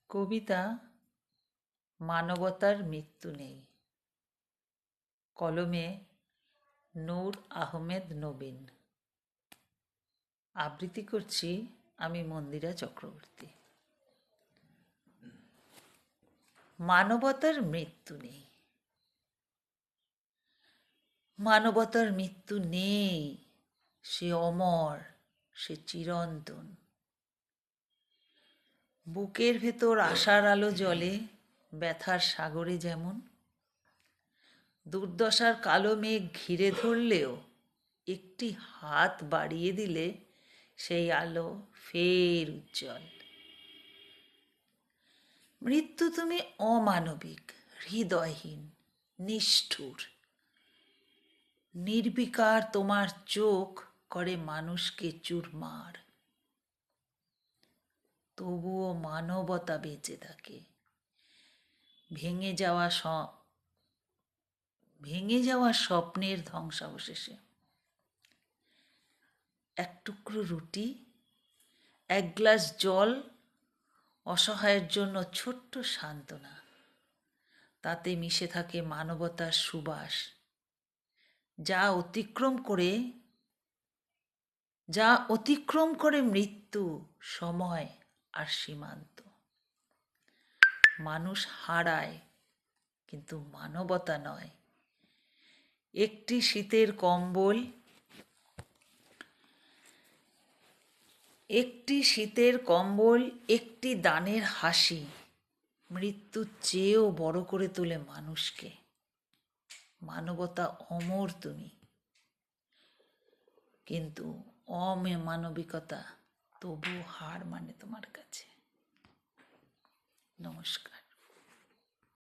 কবিতা মানবতার মৃত্যু নেই। কলমে নূর আহমেদ নবীন। আবৃত্তি করছি আমি মন্দিরা চক্রবর্তী। মানবতার মৃত্যু নেই, মানবতার মৃত্যু নেই। সে অমর, সে চিরন্তন। বুকের ভেতর আশার আলো জ্বলে ব্যথার সাগরে যেমন। দুর্দশার কালো মেঘ ঘিরে ধরলেও একটি হাত বাড়িয়ে দিলে সেই আলো ফের উজ্জ্বল। মৃত্যু তুমি অমানবিক, হৃদয়হীন, নিষ্ঠুর। নির্বিকার তোমার চোখ করে মানুষকে চুরমার। তবুও মানবতা বেঁচে থাকে। ভেঙে যাওয়া স্বপ্নের ধ্বংসাবশেষে। এক টুকরো রুটি, এক গ্লাস জল, অসহায়ের জন্য ছোট্ট সান্ত্বনা। তাতে মিশে থাকে মানবতার সুবাস, যা অতিক্রম করে মৃত্যু, সময় আর সীমান্ত। মানুষ হারায়, কিন্তু মানবতা নয়। একটি শীতের কম্বল, একটি দানের হাসি মৃত্যুর চেয়েও বড় করে তোলে মানুষকে। মানবতা অমর তুমি, কিন্তু অমানবিকতা তবু হার মানে তোমার কাছে। নমস্কার।